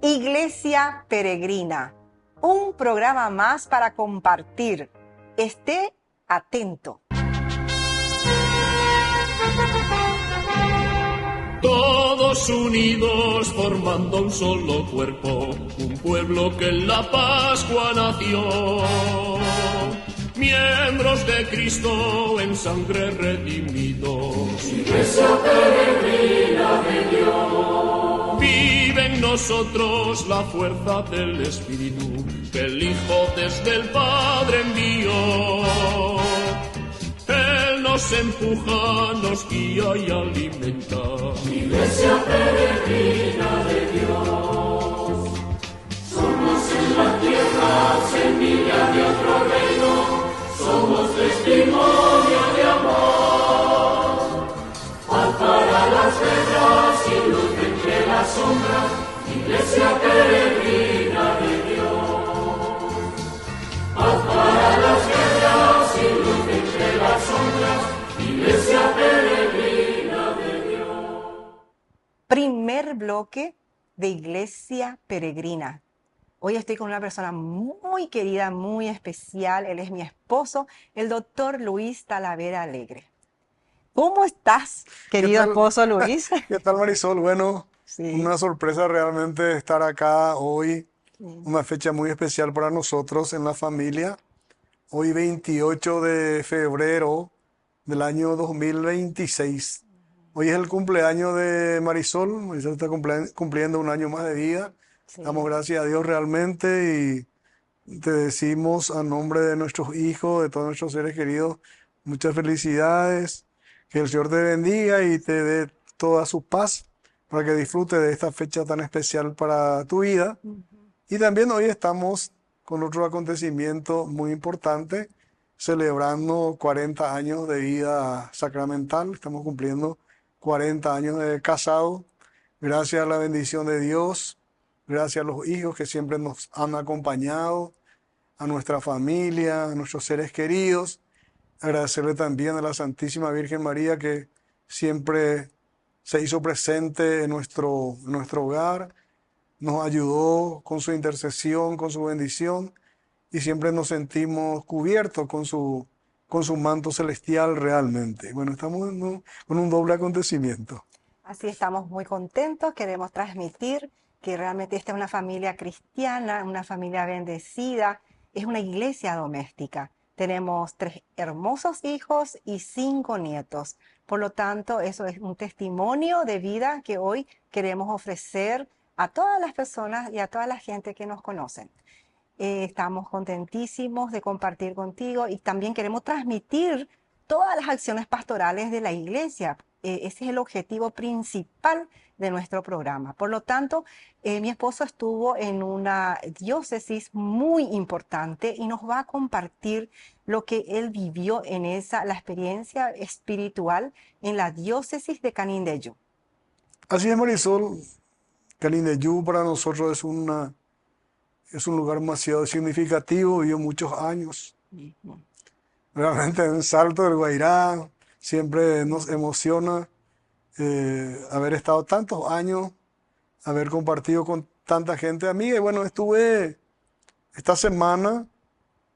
Iglesia Peregrina, un programa más para compartir. Esté atento. Todos unidos formando un solo cuerpo, un pueblo que en la Pascua nació. Miembros de Cristo en sangre redimidos. Iglesia peregrina de Dios. Vive en nosotros la fuerza del Espíritu que el Hijo desde el Padre envió. Él nos empuja, nos guía y alimenta. Iglesia peregrina de Dios. Somos en la tierra semilla de otro reino. Somos testimonio de amor. Paz para las guerras y luz entre las sombras. Iglesia peregrina de Dios. Paz para las guerras y luz entre las sombras. Iglesia peregrina de Dios. Primer bloque de Iglesia Peregrina. Hoy estoy con una persona muy querida, muy especial. Él es mi esposo, el doctor Luis Talavera Alegre. ¿Cómo estás, querido esposo Luis? ¿Qué tal, Marisol? Bueno, Sí. una sorpresa realmente estar acá hoy. Una fecha muy especial para nosotros en la familia. Hoy 28 de febrero del año 2026. Hoy es el cumpleaños de Marisol. Marisol está cumpliendo un año más de vida. Sí. Damos gracias a Dios realmente y te decimos a nombre de nuestros hijos, de todos nuestros seres queridos, muchas felicidades. Que el Señor te bendiga y te dé toda su paz para que disfrutes de esta fecha tan especial para tu vida. Y también hoy estamos con otro acontecimiento muy importante, celebrando 40 años de vida sacramental. Estamos cumpliendo 40 años de casado. Gracias a la bendición de Dios, gracias a los hijos que siempre nos han acompañado, a nuestra familia, a nuestros seres queridos. Agradecerle también a la Santísima Virgen María que siempre se hizo presente en nuestro hogar, nos ayudó con su intercesión, con su bendición y siempre nos sentimos cubiertos con su manto celestial realmente. Bueno, estamos con un doble acontecimiento. Así estamos muy contentos, queremos transmitir que realmente esta es una familia cristiana, una familia bendecida, es una iglesia doméstica. Tenemos 3 hermosos hijos y 5 nietos. Por lo tanto, eso es un testimonio de vida que hoy queremos ofrecer a todas las personas y a toda la gente que nos conocen. Estamos contentísimos de compartir contigo y también queremos transmitir todas las acciones pastorales de la iglesia. Ese es el objetivo principal de nuestro programa. Por lo tanto, mi esposo estuvo en una diócesis muy importante y nos va a compartir lo que él vivió en la experiencia espiritual en la diócesis de Canindeyú. Así es, Marisol. Canindeyú para nosotros es un lugar demasiado significativo, vivió muchos años. Realmente en Salto del Guairá siempre nos emociona haber estado tantos años, haber compartido con tanta gente amiga. Y bueno, esta semana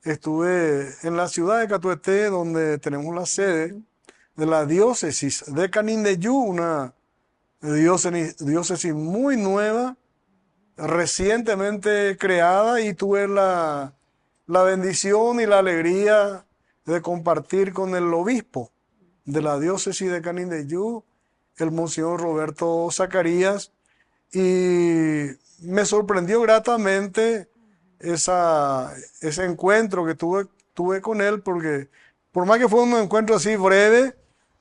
estuve en la ciudad de Catuete, donde tenemos la sede de la diócesis de Canindeyú, una diócesis muy nueva, recientemente creada, y tuve la bendición y la alegría de compartir con el obispo de la diócesis de Canindeyú, el Monseñor Roberto Zacarías, y me sorprendió gratamente ese encuentro que tuve con él, porque por más que fue un encuentro así breve,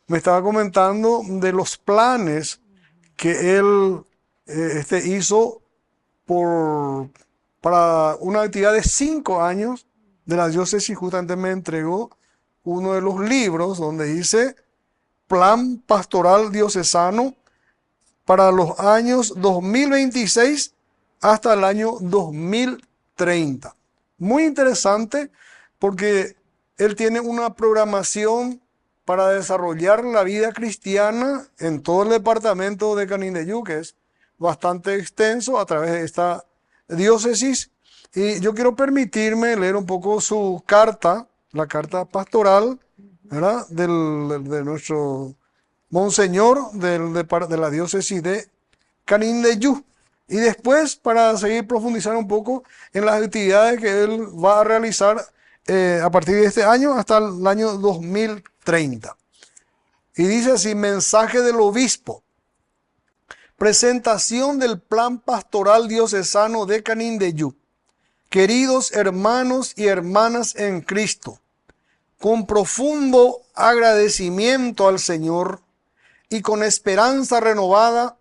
me estaba comentando de los planes que él hizo para una actividad de 5 años de la diócesis. Justamente me entregó uno de los libros donde dice Plan Pastoral Diocesano para los años 2026 hasta el año 2030. Muy interesante porque él tiene una programación para desarrollar la vida cristiana en todo el departamento de Canindeyú, que es bastante extenso a través de esta diócesis. Y yo quiero permitirme leer un poco su carta, la carta pastoral, ¿verdad? De nuestro monseñor de la diócesis de Canindeyú. Y después, para seguir profundizando un poco en las actividades que él va a realizar a partir de este año hasta el año 2030. Y dice así: mensaje del obispo. Presentación del plan pastoral diocesano de Canindeyú. Queridos hermanos y hermanas en Cristo, con profundo agradecimiento al Señor y con esperanza renovada,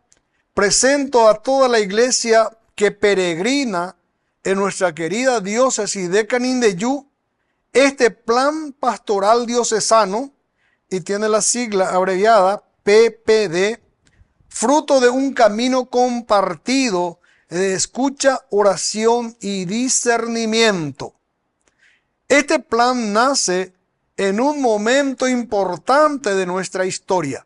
presento a toda la iglesia que peregrina en nuestra querida diócesis de Canindeyú este plan pastoral diocesano, y tiene la sigla abreviada PPD, fruto de un camino compartido de escucha, oración y discernimiento. Este plan nace en un momento importante de nuestra historia.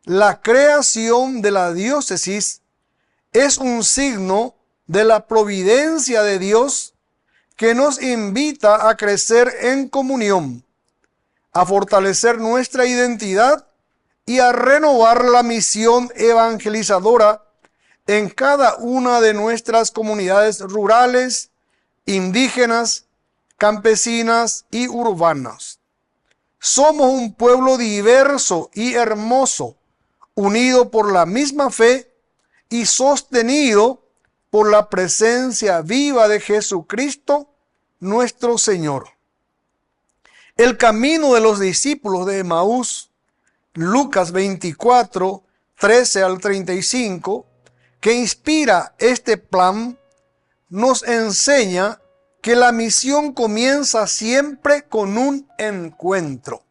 La creación de la diócesis es un signo de la providencia de Dios que nos invita a crecer en comunión, a fortalecer nuestra identidad y a renovar la misión evangelizadora en cada una de nuestras comunidades rurales, indígenas, campesinas y urbanas. Somos un pueblo diverso y hermoso, unido por la misma fe y sostenido por la presencia viva de Jesucristo, nuestro Señor. El camino de los discípulos de Emaús, Lucas 24, 13 al 35, que inspira este plan, nos enseña que la misión comienza siempre con un encuentro.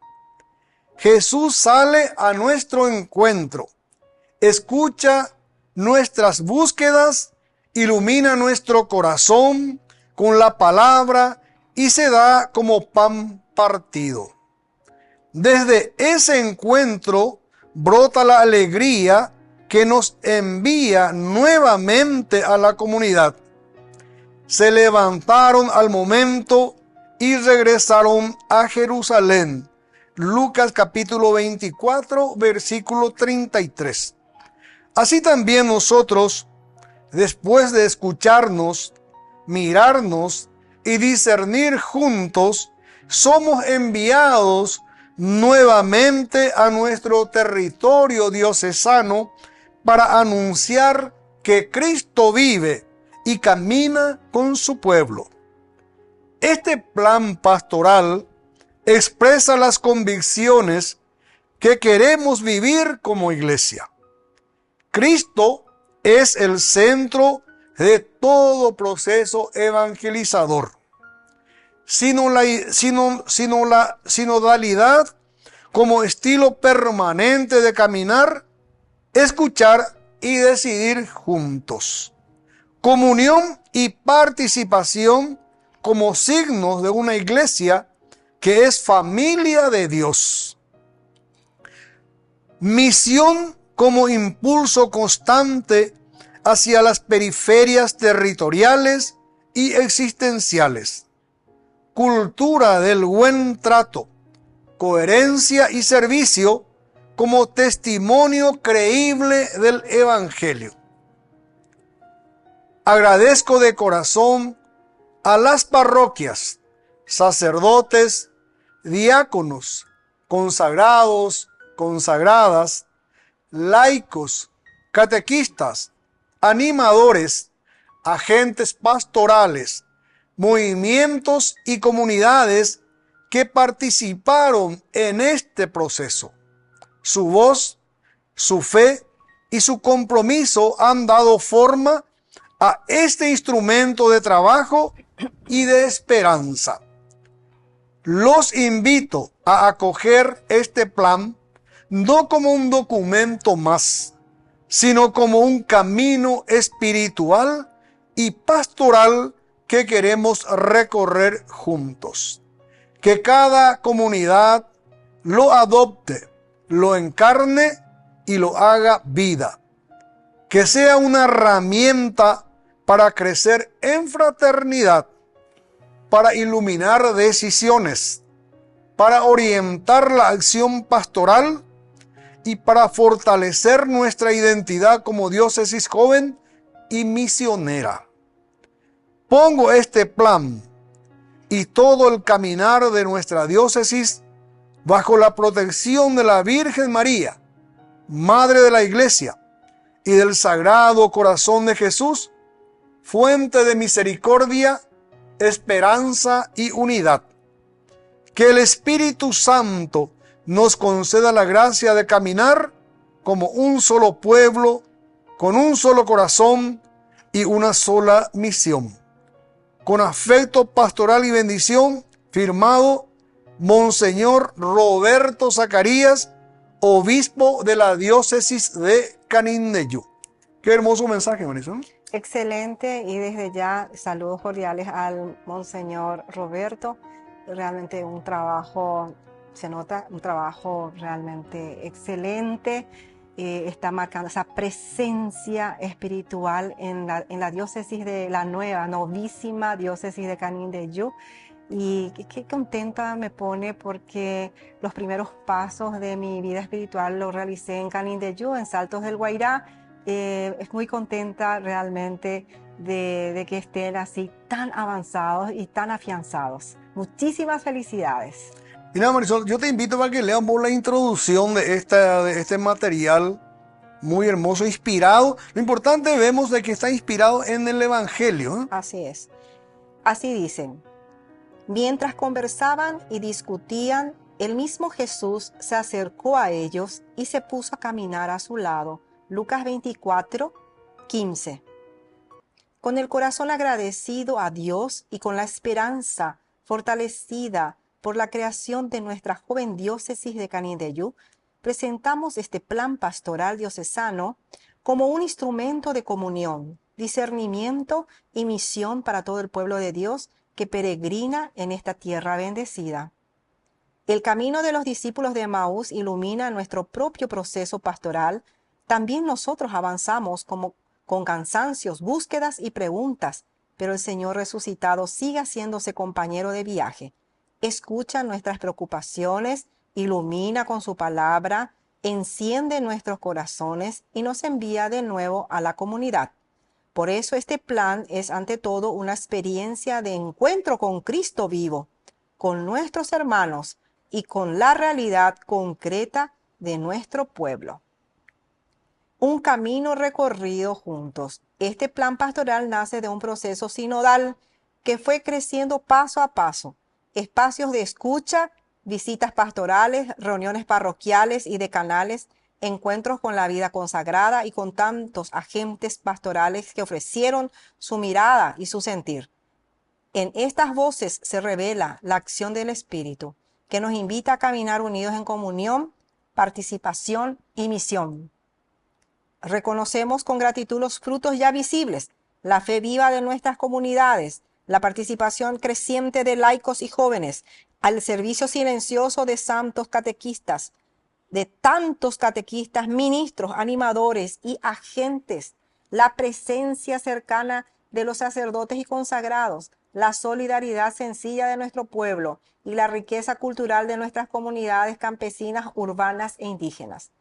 Jesús sale a nuestro encuentro, escucha nuestras búsquedas, ilumina nuestro corazón con la palabra y se da como pan partido. Desde ese encuentro brota la alegría que nos envía nuevamente a la comunidad. Se levantaron al momento y regresaron a Jerusalén. Lucas capítulo 24, versículo 33. Así también nosotros, después de escucharnos, mirarnos y discernir juntos, somos enviados nuevamente a nuestro territorio diocesano para anunciar que Cristo vive y camina con su pueblo. Este plan pastoral expresa las convicciones que queremos vivir como iglesia. Cristo es el centro de todo proceso evangelizador. Sinodalidad como estilo permanente de caminar, escuchar y decidir juntos. Comunión y participación como signos de una iglesia que es familia de Dios. Misión como impulso constante hacia las periferias territoriales y existenciales. Cultura del buen trato, coherencia y servicio como testimonio creíble del Evangelio. Agradezco de corazón a las parroquias, sacerdotes, diáconos, consagrados, consagradas, laicos, catequistas, animadores, agentes pastorales, movimientos y comunidades que participaron en este proceso. Su voz, su fe y su compromiso han dado forma a este instrumento de trabajo y de esperanza. Los invito a acoger este plan no como un documento más, sino como un camino espiritual y pastoral que queremos recorrer juntos. Que cada comunidad lo adopte, lo encarne y lo haga vida. que sea una herramienta para crecer en fraternidad, para iluminar decisiones, para orientar la acción pastoral y para fortalecer nuestra identidad como diócesis joven y misionera. Pongo este plan y todo el caminar de nuestra diócesis bajo la protección de la Virgen María, Madre de la Iglesia, y del Sagrado Corazón de Jesús, fuente de misericordia, esperanza y unidad. Que el Espíritu Santo nos conceda la gracia de caminar como un solo pueblo, con un solo corazón y una sola misión. Con afecto pastoral y bendición, firmado Monseñor Roberto Zacarías, obispo de la diócesis de Canindeyú. Qué hermoso mensaje, Marisol. Excelente, y desde ya saludos cordiales al Monseñor Roberto. Realmente un trabajo, se nota un trabajo realmente excelente. Está marcando esa presencia espiritual en la diócesis de la nueva, novísima diócesis de Canindeyú. Y qué contenta me pone porque los primeros pasos de mi vida espiritual los realicé en Canindeyú, en Saltos del Guairá. Es muy contenta realmente de que estén así tan avanzados y tan afianzados. Muchísimas felicidades. Mira, Marisol, yo te invito para que leamos la introducción de este material muy hermoso, inspirado. Lo importante vemos de que está inspirado en el Evangelio, ¿eh? Así es. Así dicen: mientras conversaban y discutían, el mismo Jesús se acercó a ellos y se puso a caminar a su lado. Lucas 24, 15. Con el corazón agradecido a Dios y con la esperanza fortalecida por la creación de nuestra joven diócesis de Canindeyú, presentamos este plan pastoral diocesano como un instrumento de comunión, discernimiento y misión para todo el pueblo de Dios que peregrina en esta tierra bendecida. El camino de los discípulos de Emaús ilumina nuestro propio proceso pastoral. También nosotros avanzamos con cansancios, búsquedas y preguntas, pero el Señor resucitado sigue haciéndose compañero de viaje. Escucha nuestras preocupaciones, ilumina con su palabra, enciende nuestros corazones y nos envía de nuevo a la comunidad. Por eso este plan es ante todo una experiencia de encuentro con Cristo vivo, con nuestros hermanos y con la realidad concreta de nuestro pueblo. Un camino recorrido juntos. Este plan pastoral nace de un proceso sinodal que fue creciendo paso a paso. Espacios de escucha, visitas pastorales, reuniones parroquiales y decanales, encuentros con la vida consagrada y con tantos agentes pastorales que ofrecieron su mirada y su sentir. En estas voces se revela la acción del Espíritu, que nos invita a caminar unidos en comunión, participación y misión. Reconocemos con gratitud los frutos ya visibles, la fe viva de nuestras comunidades, la participación creciente de laicos y jóvenes, al servicio silencioso de santos catequistas, de tantos catequistas, ministros, animadores y agentes, la presencia cercana de los sacerdotes y consagrados, la solidaridad sencilla de nuestro pueblo y la riqueza cultural de nuestras comunidades campesinas, urbanas e indígenas.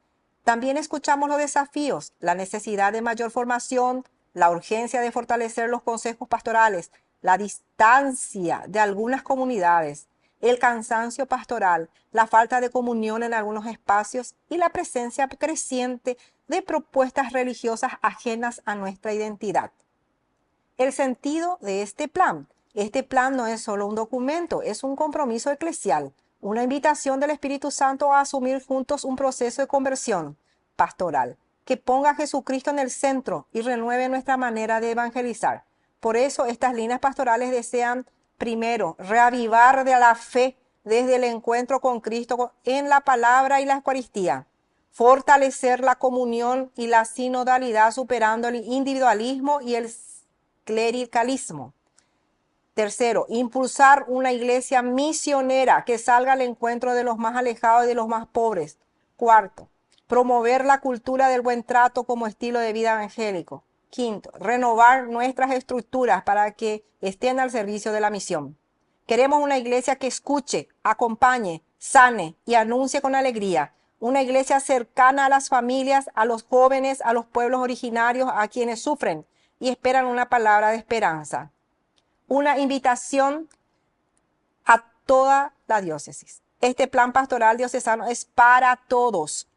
También escuchamos los desafíos, la necesidad de mayor formación, la urgencia de fortalecer los consejos pastorales, la distancia de algunas comunidades, el cansancio pastoral, la falta de comunión en algunos espacios y la presencia creciente de propuestas religiosas ajenas a nuestra identidad. El sentido de este plan no es solo un documento, es un compromiso eclesial, una invitación del Espíritu Santo a asumir juntos un proceso de conversión pastoral que ponga a Jesucristo en el centro y renueve nuestra manera de evangelizar. Por eso estas líneas pastorales desean, primero, reavivar de la fe desde el encuentro con Cristo en la palabra y la Eucaristía, fortalecer la comunión y la sinodalidad superando el individualismo y el clericalismo. Tercero, impulsar una iglesia misionera que salga al encuentro de los más alejados y de los más pobres. Cuarto, promover la cultura del buen trato como estilo de vida evangélico. Quinto, renovar nuestras estructuras para que estén al servicio de la misión. Queremos una iglesia que escuche, acompañe, sane y anuncie con alegría. Una iglesia cercana a las familias, a los jóvenes, a los pueblos originarios, a quienes sufren y esperan una palabra de esperanza. Una invitación a toda la diócesis. Este plan pastoral diocesano es para todos.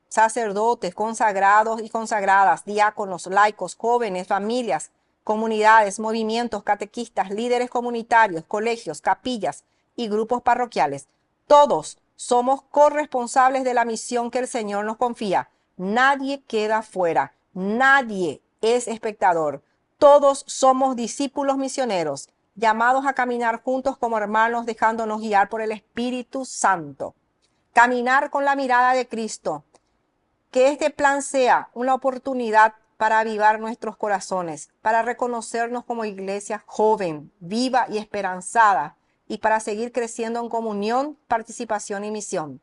Sacerdotes, consagrados y consagradas, diáconos, laicos, jóvenes, familias, comunidades, movimientos, catequistas, líderes comunitarios, colegios, capillas y grupos parroquiales. Todos somos corresponsables de la misión que el Señor nos confía. Nadie queda fuera, nadie es espectador. Todos somos discípulos misioneros, llamados a caminar juntos como hermanos, dejándonos guiar por el Espíritu Santo. Caminar con la mirada de Cristo. Que este plan sea una oportunidad para avivar nuestros corazones, para reconocernos como iglesia joven, viva y esperanzada, y para seguir creciendo en comunión, participación y misión.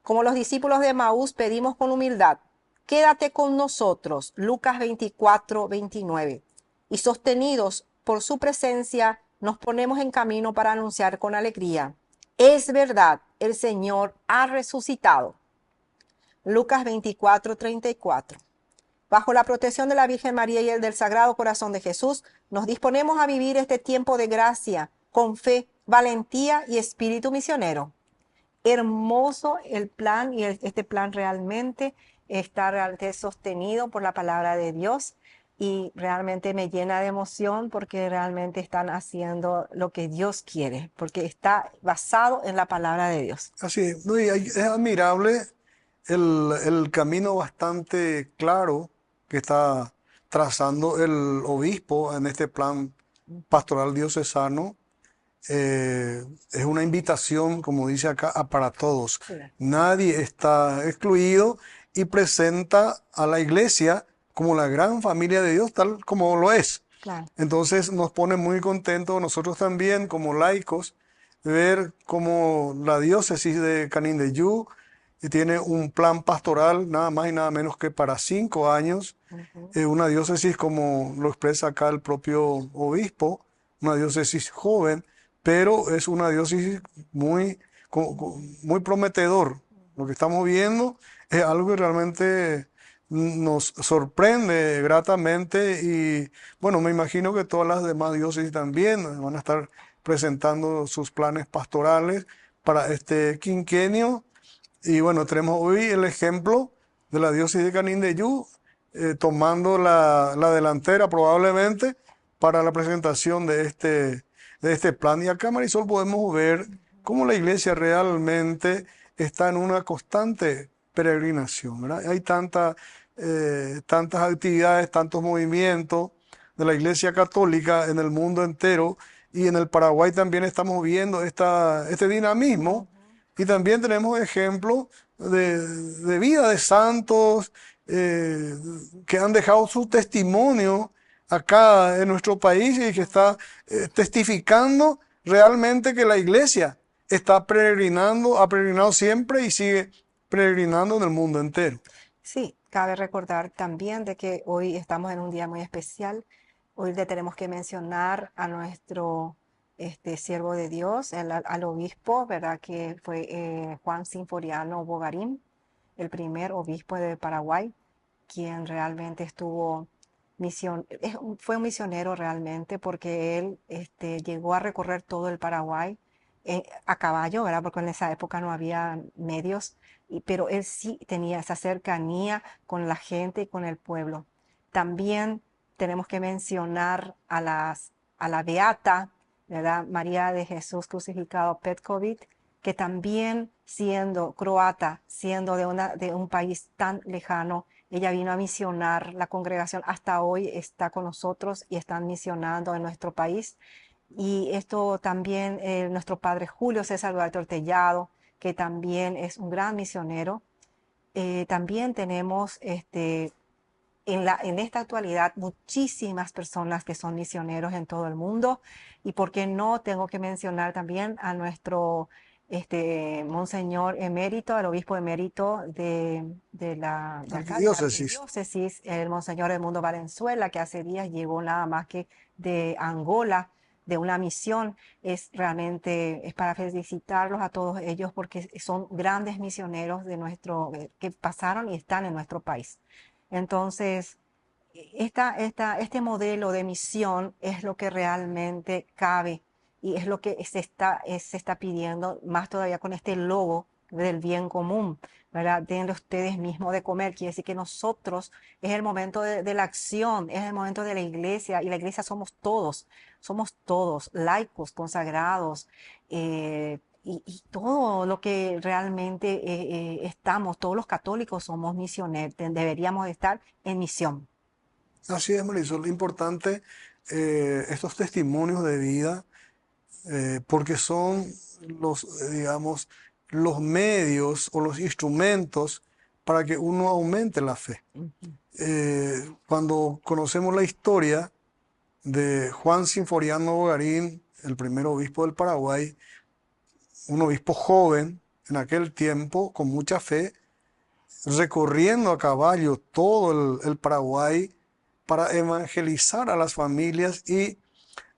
Como los discípulos de Emaús pedimos con humildad, quédate con nosotros, Lucas 24, 29. Y sostenidos por su presencia, nos ponemos en camino para anunciar con alegría. Es verdad, el Señor ha resucitado. Lucas 24, 34. Bajo la protección de la Virgen María y el del Sagrado Corazón de Jesús, nos disponemos a vivir este tiempo de gracia con fe, valentía y espíritu misionero. Hermoso el plan, y este plan realmente está realmente sostenido por la palabra de Dios, y realmente me llena de emoción porque realmente están haciendo lo que Dios quiere, porque está basado en la palabra de Dios. Así es, no, y es admirable el camino bastante claro que está trazando el obispo en este plan pastoral diocesano. Es una invitación, como dice acá, para todos. Sí. Nadie está excluido y presenta a la iglesia como la gran familia de Dios, tal como lo es. Claro. Entonces nos pone muy contentos nosotros también como laicos de ver cómo la diócesis de Canindeyú tiene un plan pastoral nada más y nada menos que para 5 años. Una diócesis, como lo expresa acá el propio obispo, una diócesis joven, pero es una diócesis muy prometedor. Lo que estamos viendo es algo que realmente nos sorprende gratamente, y bueno, me imagino que todas las demás diócesis también van a estar presentando sus planes pastorales para este quinquenio. Y bueno, tenemos hoy el ejemplo de la diócesis de Canindeyú tomando la delantera probablemente para la presentación de este plan. Y acá, Marisol, podemos ver cómo la iglesia realmente está en una constante peregrinación, ¿verdad? Hay tantas actividades, tantos movimientos de la iglesia católica en el mundo entero, y en el Paraguay también estamos viendo este dinamismo. Y también tenemos ejemplos de vida de santos que han dejado su testimonio acá en nuestro país, y que está testificando realmente que la iglesia está peregrinando, ha peregrinado siempre y sigue peregrinando en el mundo entero. Sí, cabe recordar también de que hoy estamos en un día muy especial. Hoy le tenemos que mencionar a nuestro siervo de Dios, al obispo, ¿verdad? Que fue Juan Sinforiano Bogarín, el primer obispo de Paraguay, quien realmente fue un misionero realmente, porque él llegó a recorrer todo el Paraguay a caballo, ¿verdad? Porque en esa época no había medios, pero él sí tenía esa cercanía con la gente y con el pueblo. También tenemos que mencionar a la beata, ¿verdad? María de Jesús Crucificado Petković, que también siendo croata, siendo de un país tan lejano, ella vino a misionar. La congregación hasta hoy está con nosotros y están misionando en nuestro país. Y esto también, nuestro padre Julio César Duarte Ortellado, que también es un gran misionero. También tenemos en esta actualidad muchísimas personas que son misioneros en todo el mundo. Y por qué no, tengo que mencionar también a nuestro Monseñor emérito, el obispo emérito de la de acá, de la Arquidiócesis. arquidiócesis, el Monseñor Edmundo Valenzuela, que hace días llegó nada más que de Angola, de una misión. Es para felicitarlos a todos ellos porque son grandes misioneros que pasaron y están en nuestro país. Entonces, este modelo de misión es lo que realmente cabe y es lo que se está pidiendo, más todavía con este logo del bien común, ¿verdad? Denle ustedes mismos de comer. Quiere decir que nosotros es el momento de la acción, es el momento de la iglesia, y la iglesia somos todos laicos, consagrados, y todo lo que realmente estamos, todos los católicos somos misioneros, deberíamos estar en misión. Así es, Marisol, lo importante estos testimonios de vida, porque son digamos, los medios o los instrumentos para que uno aumente la fe. Cuando conocemos la historia de Juan Sinforiano Bogarín, el primer obispo del Paraguay, un obispo joven en aquel tiempo, con mucha fe, recorriendo a caballo todo el Paraguay para evangelizar a las familias, y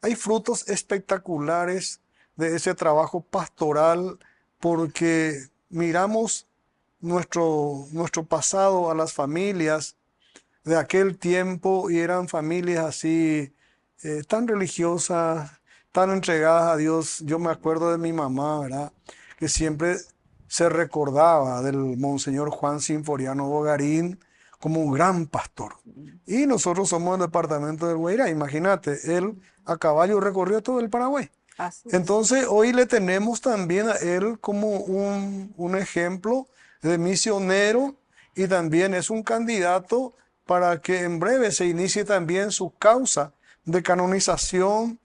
hay frutos espectaculares de ese trabajo pastoral, porque miramos nuestro pasado a las familias de aquel tiempo y eran familias así tan religiosas, tan entregadas a Dios. Yo me acuerdo de mi mamá, ¿verdad?, que siempre se recordaba del Monseñor Juan Sinforiano Bogarín como un gran pastor. Y nosotros somos del departamento del Guairá. Imagínate, él a caballo recorrió todo el Paraguay. Entonces hoy le tenemos también a él como un ejemplo de misionero, y también es un candidato para que en breve se inicie también su causa de canonización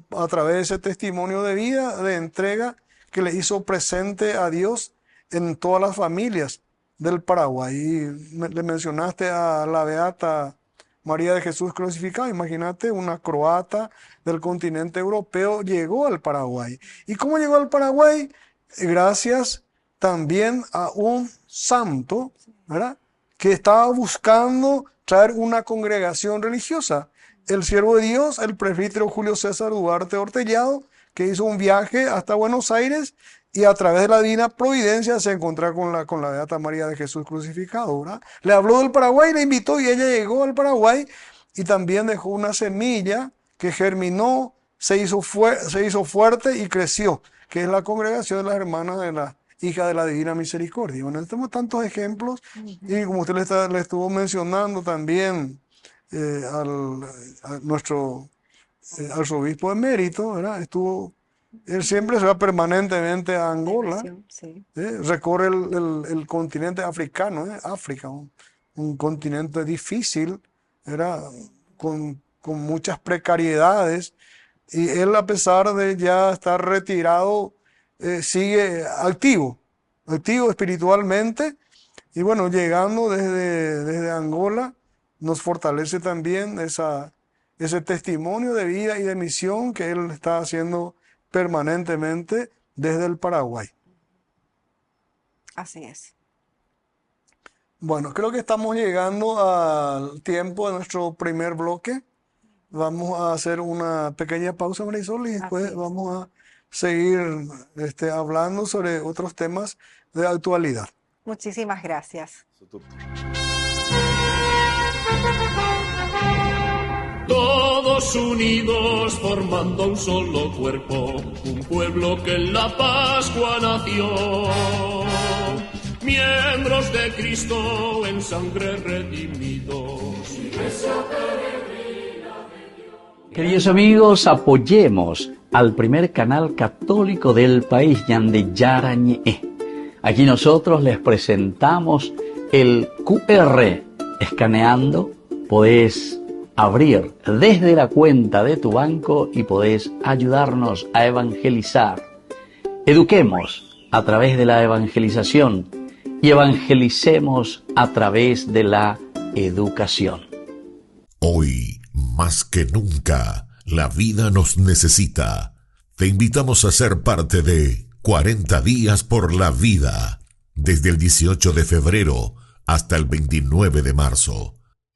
a través de ese testimonio de vida, de entrega que le hizo presente a Dios en todas las familias del Paraguay. Y le mencionaste a la beata María de Jesús crucificado. Imagínate, una croata del continente europeo llegó al Paraguay. ¿Y cómo llegó al Paraguay? Gracias también a un santo, ¿verdad?, que estaba buscando traer una congregación religiosa. El siervo de Dios, el presbítero Julio César Duarte Ortellado, que hizo un viaje hasta Buenos Aires y a través de la divina providencia se encontró con la beata María de Jesús crucificado, ¿verdad? Le habló del Paraguay, le invitó, y ella llegó al Paraguay y también dejó una semilla que germinó, se hizo fuerte y creció, que es la congregación de las hermanas de la hija de la Divina Misericordia. Bueno, tenemos tantos ejemplos, y como usted le estuvo mencionando también a nuestro arzobispo emérito, ¿verdad? Él siempre se va permanentemente a Angola, Sí. recorre el continente africano, África, un continente difícil, ¿verdad?, con muchas precariedades, y él, a pesar de ya estar retirado, sigue activo espiritualmente, y bueno, llegando desde Angola, nos fortalece también ese testimonio de vida y de misión que él está haciendo permanentemente desde el Paraguay. Así es. Bueno, creo que estamos llegando al tiempo de nuestro primer bloque. Vamos a hacer una pequeña pausa, Marisol, y después vamos a seguir hablando sobre otros temas de actualidad. Muchísimas gracias. Todos unidos formando un solo cuerpo, un pueblo que en la Pascua nació. Miembros de Cristo en sangre redimidos. Queridos amigos, apoyemos al primer canal católico del país, Ñande Yarañe. Aquí nosotros les presentamos el QR. Escaneando podés abrir desde la cuenta de tu banco y podés ayudarnos a evangelizar. Eduquemos a través de la evangelización y evangelicemos a través de la educación. Hoy, más que nunca, la vida nos necesita. Te invitamos a ser parte de 40 días por la vida, desde el 18 de febrero hasta el 29 de marzo.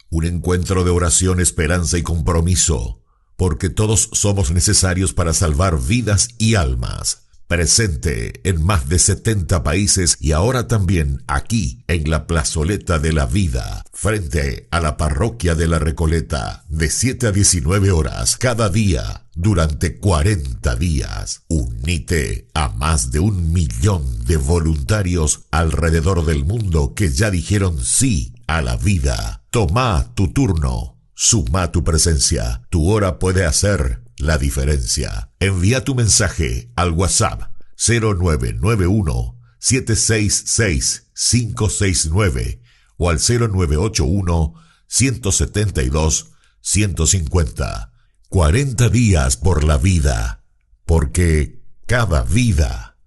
Un encuentro de oración, esperanza y compromiso, porque todos somos necesarios para salvar vidas y almas. Presente en más de 70 países y ahora también aquí en la Plazoleta de la Vida, frente a la Parroquia de la Recoleta, de 7 a 19 horas cada día durante 40 días. Unite a más de 1 millón de voluntarios alrededor del mundo que ya dijeron sí a la vida. Toma tu turno, suma tu presencia, tu hora puede hacer la diferencia. Envía tu mensaje al WhatsApp 0991 766 569 o al 0981 172 150. 40 días por la vida, porque cada vida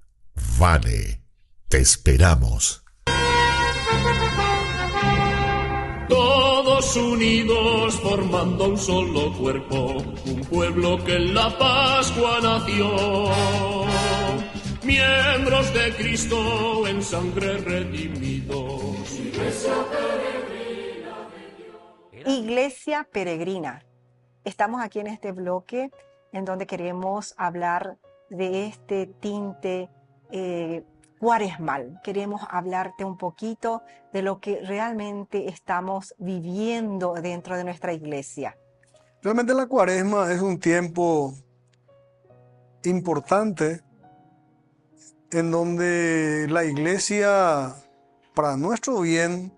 vale. Te esperamos. Todos unidos formando un solo cuerpo, un pueblo que en la Pascua nació. Miembros de Cristo en sangre redimidos. Iglesia peregrina. Estamos aquí en este bloque en donde queremos hablar de este tinte cuaresmal. Queremos hablarte un poquito de lo que realmente estamos viviendo dentro de nuestra iglesia. Realmente la Cuaresma es un tiempo importante en donde la iglesia, para nuestro bien,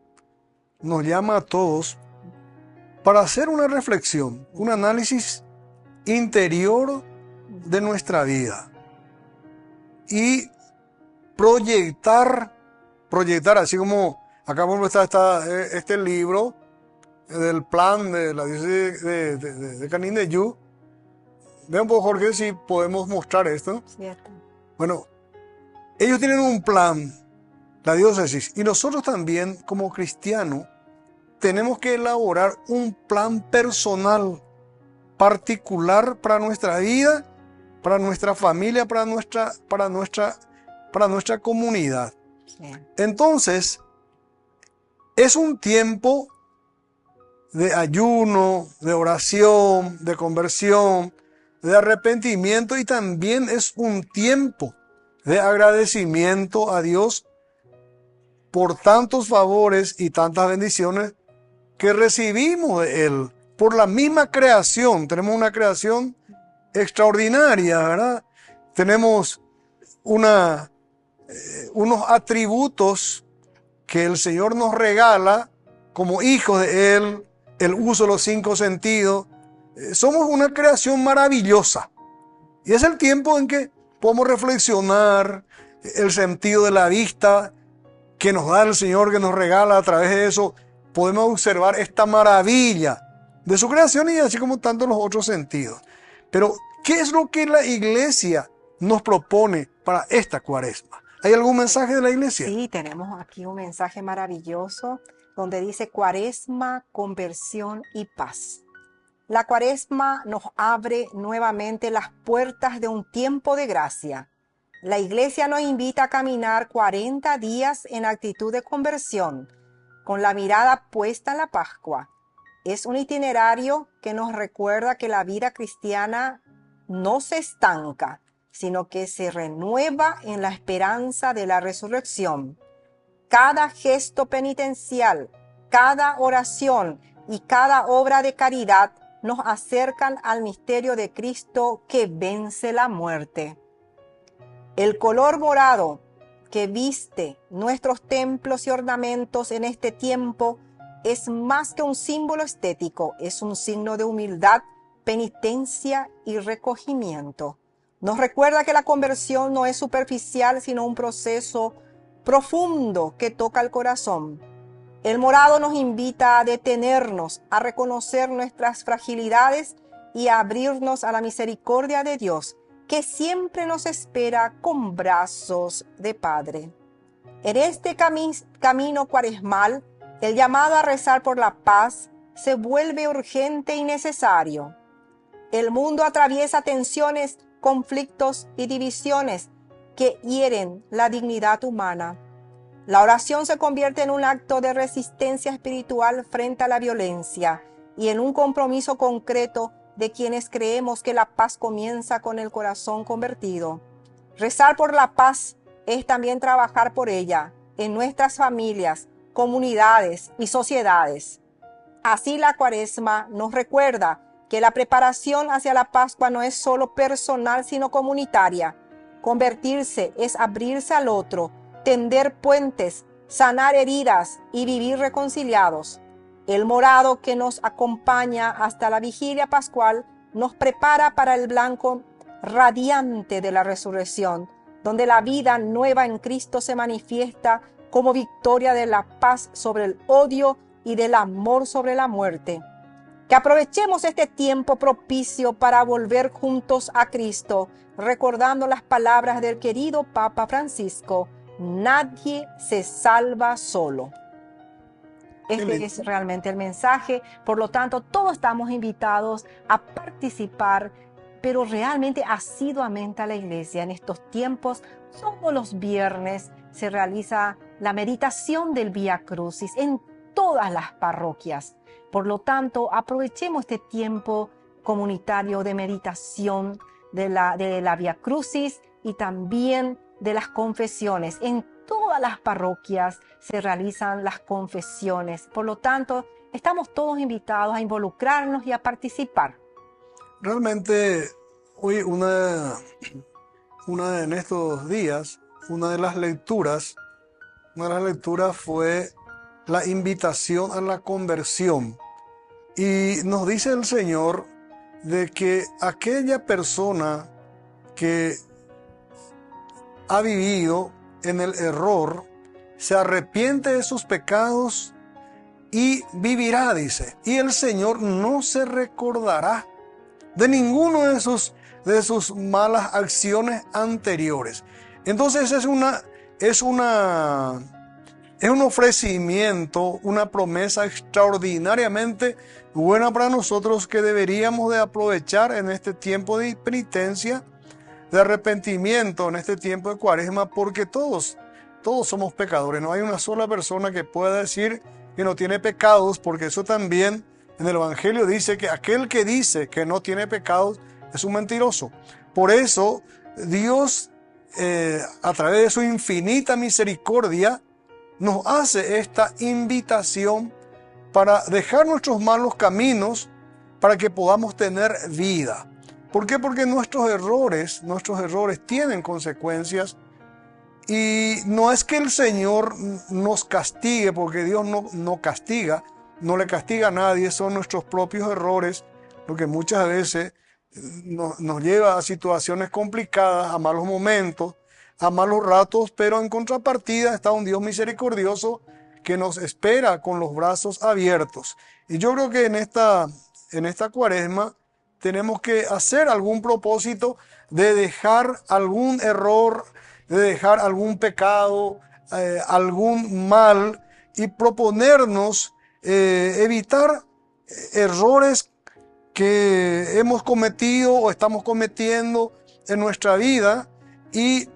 nos llama a todos para hacer una reflexión, un análisis interior de nuestra vida y proyectar, así como acá está este libro del plan de la diócesis de Canindeyú. Vean un poco, Jorge, si podemos mostrar esto. Cierto. Bueno, ellos tienen un plan, la diócesis, y nosotros también como cristianos tenemos que elaborar un plan personal, particular para nuestra vida, para nuestra familia, para nuestra comunidad. Sí. Entonces, es un tiempo de ayuno, de oración, de conversión, de arrepentimiento, y también es un tiempo de agradecimiento a Dios por tantos favores y tantas bendiciones que recibimos de Él. Por la misma creación, tenemos una creación extraordinaria, ¿verdad? Tenemos unos atributos que el Señor nos regala como hijos de Él, el uso de los 5 sentidos. Somos una creación maravillosa. Y es el tiempo en que podemos reflexionar el sentido de la vista que nos da el Señor, que nos regala. A través de eso podemos observar esta maravilla de su creación, y así como tantos los otros sentidos. Pero, ¿qué es lo que la iglesia nos propone para esta Cuaresma? ¿Hay algún mensaje de la iglesia? Sí, tenemos aquí un mensaje maravilloso donde dice Cuaresma, conversión y paz. La Cuaresma nos abre nuevamente las puertas de un tiempo de gracia. La iglesia nos invita a caminar 40 días en actitud de conversión, con la mirada puesta en la Pascua. Es un itinerario que nos recuerda que la vida cristiana no se estanca, sino que se renueva en la esperanza de la resurrección. Cada gesto penitencial, cada oración y cada obra de caridad nos acercan al misterio de Cristo que vence la muerte. El color morado que viste nuestros templos y ornamentos en este tiempo es más que un símbolo estético, es un signo de humildad, penitencia y recogimiento. Nos recuerda que la conversión no es superficial, sino un proceso profundo que toca el corazón. El morado nos invita a detenernos, a reconocer nuestras fragilidades y a abrirnos a la misericordia de Dios, que siempre nos espera con brazos de Padre. En este camino cuaresmal, el llamado a rezar por la paz se vuelve urgente y necesario. El mundo atraviesa tensiones, conflictos y divisiones que hieren la dignidad humana. La oración se convierte en un acto de resistencia espiritual frente a la violencia y en un compromiso concreto de quienes creemos que la paz comienza con el corazón convertido. Rezar por la paz es también trabajar por ella en nuestras familias, comunidades y sociedades. Así la Cuaresma nos recuerda que la preparación hacia la Pascua no es solo personal sino comunitaria. Convertirse es abrirse al otro, tender puentes, sanar heridas y vivir reconciliados. El morado que nos acompaña hasta la vigilia pascual nos prepara para el blanco radiante de la resurrección, donde la vida nueva en Cristo se manifiesta como victoria de la paz sobre el odio y del amor sobre la muerte. Que aprovechemos este tiempo propicio para volver juntos a Cristo, recordando las palabras del querido Papa Francisco: nadie se salva solo. Este es realmente el mensaje. Por lo tanto, todos estamos invitados a participar, pero realmente asiduamente a la iglesia. En estos tiempos, todos los viernes se realiza la meditación del Vía Crucis en todas las parroquias. Por lo tanto, aprovechemos este tiempo comunitario de meditación de la Vía Crucis y también de las confesiones. En todas las parroquias se realizan las confesiones. Por lo tanto, estamos todos invitados a involucrarnos y a participar. Realmente, hoy en estos días, una de las lecturas fue la invitación a la conversión. Y nos dice el Señor de que aquella persona que ha vivido en el error se arrepiente de sus pecados y vivirá, dice. Y el Señor no se recordará de ninguno de sus malas acciones anteriores. Entonces es un ofrecimiento, una promesa extraordinariamente buena para nosotros que deberíamos de aprovechar en este tiempo de penitencia, de arrepentimiento, en este tiempo de Cuaresma, porque todos somos pecadores. No hay una sola persona que pueda decir que no tiene pecados, porque eso también en el Evangelio dice que aquel que dice que no tiene pecados es un mentiroso. Por eso Dios, a través de su infinita misericordia, nos hace esta invitación para dejar nuestros malos caminos para que podamos tener vida. ¿Por qué? Porque nuestros errores tienen consecuencias y no es que el Señor nos castigue, porque Dios no castiga, no le castiga a nadie, son nuestros propios errores lo que muchas veces nos lleva a situaciones complicadas, a malos momentos, a malos ratos, pero en contrapartida está un Dios misericordioso que nos espera con los brazos abiertos. Y yo creo que en esta Cuaresma tenemos que hacer algún propósito de dejar algún error, de dejar algún pecado, algún mal y proponernos evitar errores que hemos cometido o estamos cometiendo en nuestra vida y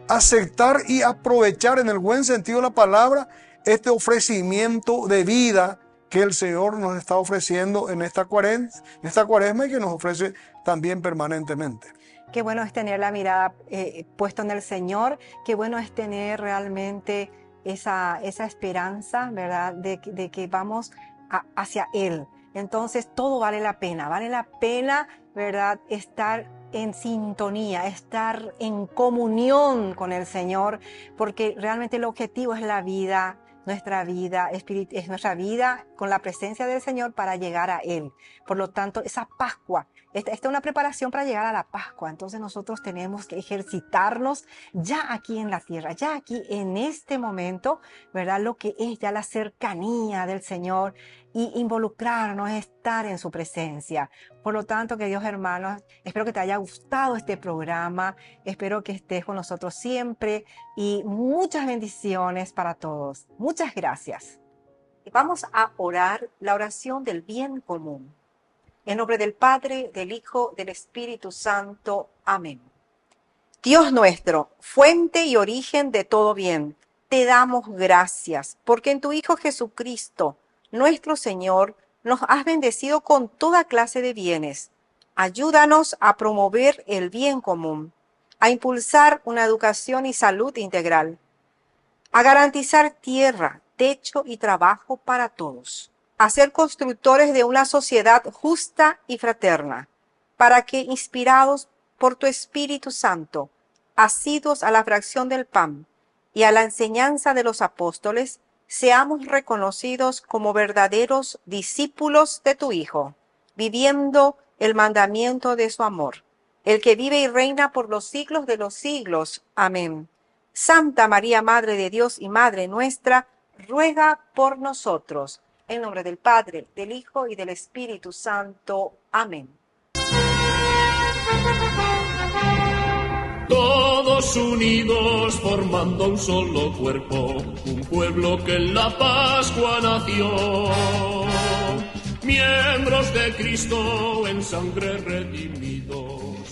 aceptar y aprovechar en el buen sentido de la palabra este ofrecimiento de vida que el Señor nos está ofreciendo en esta cuaresma y que nos ofrece también permanentemente. Qué bueno es tener la mirada puesta en el Señor, qué bueno es tener realmente esa esperanza, ¿verdad? De que vamos hacia Él. Entonces todo vale la pena, ¿verdad? Estar en sintonía, estar en comunión con el Señor, porque realmente el objetivo es la vida, nuestra vida es nuestra vida con la presencia del Señor para llegar a Él. Por lo tanto, esa Pascua, esta es una preparación para llegar a la Pascua. Entonces nosotros tenemos que ejercitarnos ya aquí en la tierra, ya aquí en este momento, ¿verdad? Lo que es ya la cercanía del Señor y involucrarnos, estar en su presencia. Por lo tanto, queridos hermanos, espero que te haya gustado este programa, espero que estés con nosotros siempre y muchas bendiciones para todos. Muchas gracias. Vamos a orar la oración del bien común. En nombre del Padre, del Hijo, del Espíritu Santo. Amén. Dios nuestro, fuente y origen de todo bien, te damos gracias porque en tu Hijo Jesucristo, nuestro Señor, nos has bendecido con toda clase de bienes. Ayúdanos a promover el bien común, a impulsar una educación y salud integral, a garantizar tierra, techo y trabajo para todos, a ser constructores de una sociedad justa y fraterna, para que, inspirados por tu Espíritu Santo, asiduos a la fracción del pan y a la enseñanza de los apóstoles, seamos reconocidos como verdaderos discípulos de tu Hijo, viviendo el mandamiento de su amor, el que vive y reina por los siglos de los siglos. Amén. Santa María, Madre de Dios y Madre nuestra, ruega por nosotros. En nombre del Padre, del Hijo y del Espíritu Santo. Amén. Todos unidos formando un solo cuerpo, un pueblo que en la Pascua nació. Miembros de Cristo en sangre redimidos.